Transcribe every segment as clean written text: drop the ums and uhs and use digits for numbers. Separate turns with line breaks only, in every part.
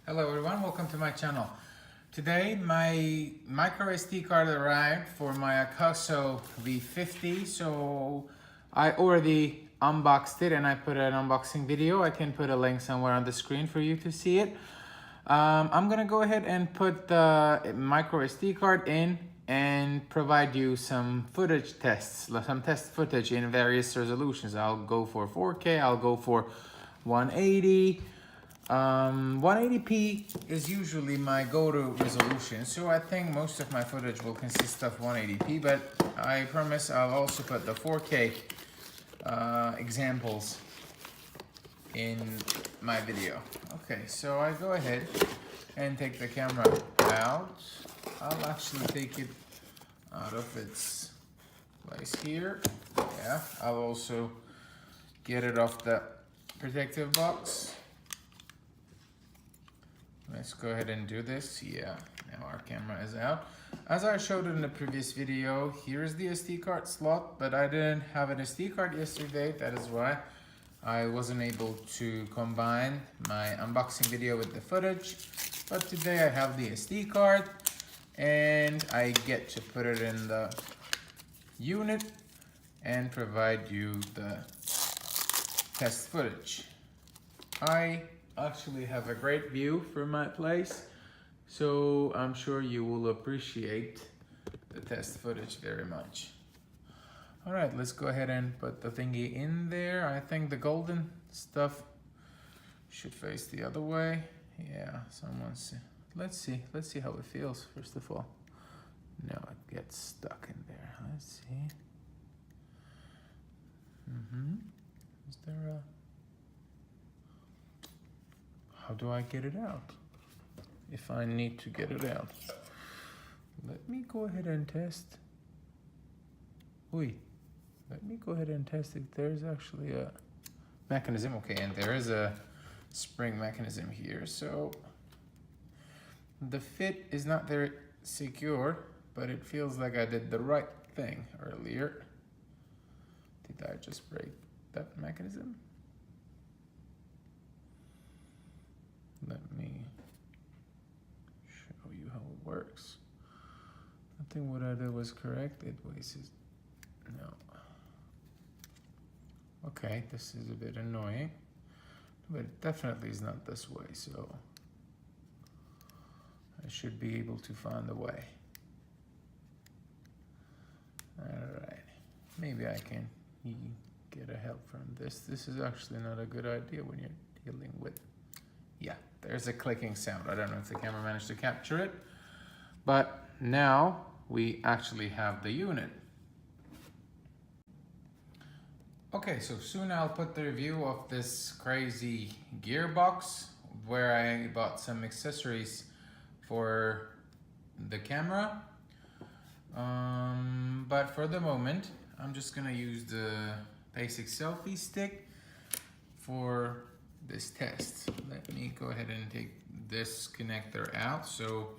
Hello everyone, welcome to my channel. Today my micro SD card arrived for my Akaso V50, so I already unboxed it and I put an unboxing video. I can put a link somewhere on the screen for you to see it. I'm gonna go ahead and put the micro SD card in and provide you some footage tests, some test footage in various resolutions. I'll go for 4K, I'll go for 180. 180p is usually my go-to resolution, so I think most of my footage will consist of 180p, but I promise I'll also put the 4K examples in my video. Okay, so I go ahead and take the camera out. I'll actually take it out of its place here. Yeah, I'll also get it off the protective box. Let's go ahead and do this. Yeah, now our camera is out. As I showed in the previous video, here's the SD card slot, but I didn't have an SD card yesterday. That is why I wasn't able to combine my unboxing video with the footage. But today I have the SD card and I get to put it in the unit and provide you the test footage. I actually have a great view from my place, so I'm sure you will appreciate the test footage very much. All right, let's go ahead and put the thingy in there. I think the golden stuff should face the other way. Yeah, let's see how it feels first of all. No, it gets stuck in there. Let's see. Is there a... How do I get it out? If I need to get it out. Let me go ahead and test. Let me go ahead and test if there's actually a mechanism. Okay, and there is a spring mechanism here. So the fit is not very secure, but it feels like I did the right thing earlier. Did I just break that mechanism? Let me show you how it works. I think what I did was correct. It wastes, no. Okay, this is a bit annoying, but it definitely is not this way, so I should be able to find a way. All right, maybe I can get a help from this. This is actually not a good idea when you're dealing with, yeah, there's a clicking sound. I don't know if the camera managed to capture it, but now we actually have the unit. Okay, so soon I'll put the review of this crazy gearbox where I bought some accessories for the camera. But for the moment, I'm just gonna use the basic selfie stick for this test. Let me go ahead and take this connector out. So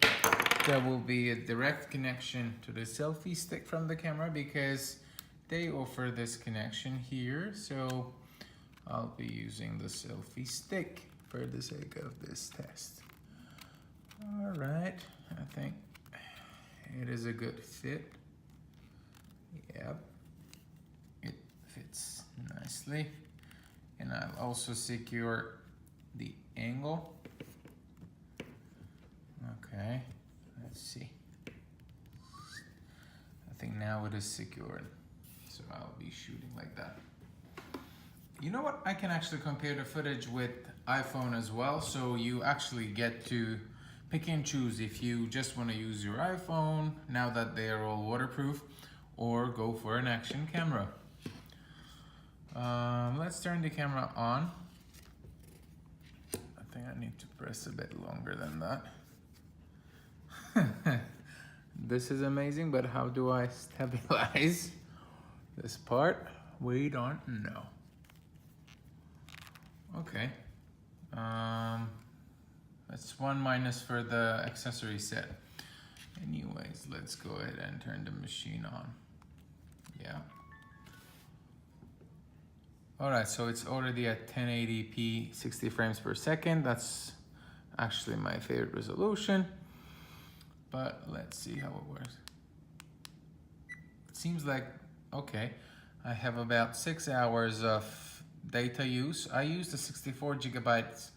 there will be a direct connection to the selfie stick from the camera because they offer this connection here. So I'll be using the selfie stick for the sake of this test. All right, I think it is a good fit. Yep, it fits nicely. And I'll also secure the angle. Okay, let's see. I think now it is secured. So I'll be shooting like that. You know what? I can actually compare the footage with iPhone as well. So you actually get to pick and choose if you just want to use your iPhone now that they are all waterproof, or go for an action camera. Let's turn the camera on. I think I need to press a bit longer than that. This is amazing, but how do I stabilize this part? We don't know. Okay. That's 1- for the accessory set. Anyways, let's go ahead and turn the machine on. Yeah. All right, so it's already at 1080p, 60 frames per second. That's actually my favorite resolution, but let's see how it works. It seems like, okay, I have about 6 hours of data use. I used a 64 gigabytes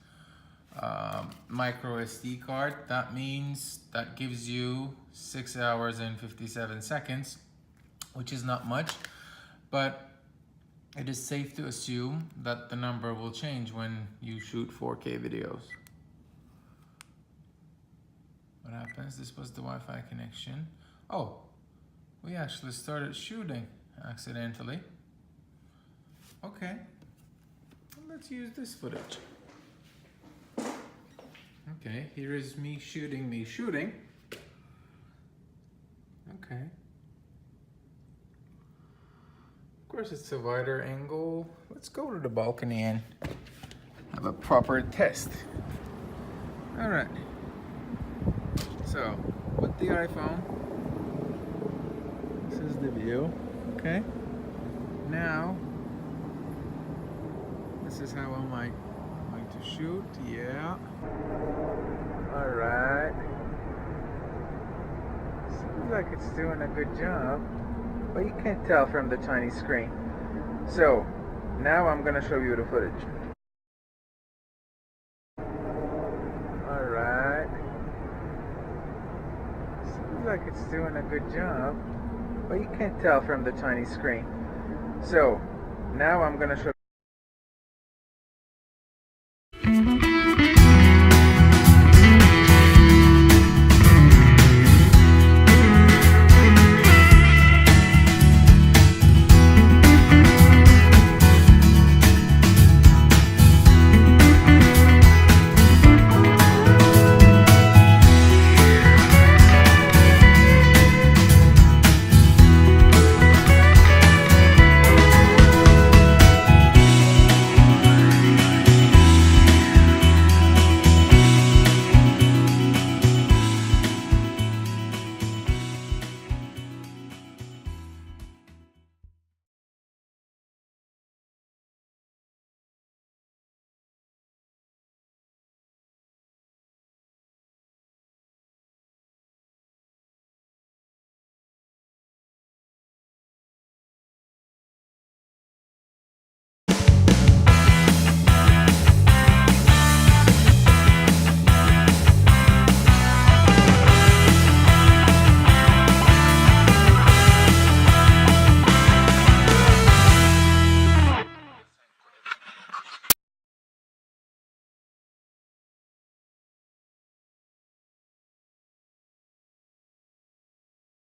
micro SD card. That means that gives you 6 hours and 57 seconds, which is not much, but it is safe to assume that the number will change when you shoot 4K videos. What happens? This was the Wi-Fi connection. Oh, we actually started shooting accidentally. Okay, let's use this footage. Okay, here is me shooting. Okay. Of course, it's a wider angle. Let's go to the balcony and have a proper test. All right. So, with the iPhone, this is the view. Okay. Now, this is how I might like to shoot. Yeah. All right. Seems like it's doing a good job, but you can't tell from the tiny screen. So, now I'm gonna show you the footage. Alright. Seems like it's doing a good job, but you can't tell from the tiny screen. So, now I'm gonna show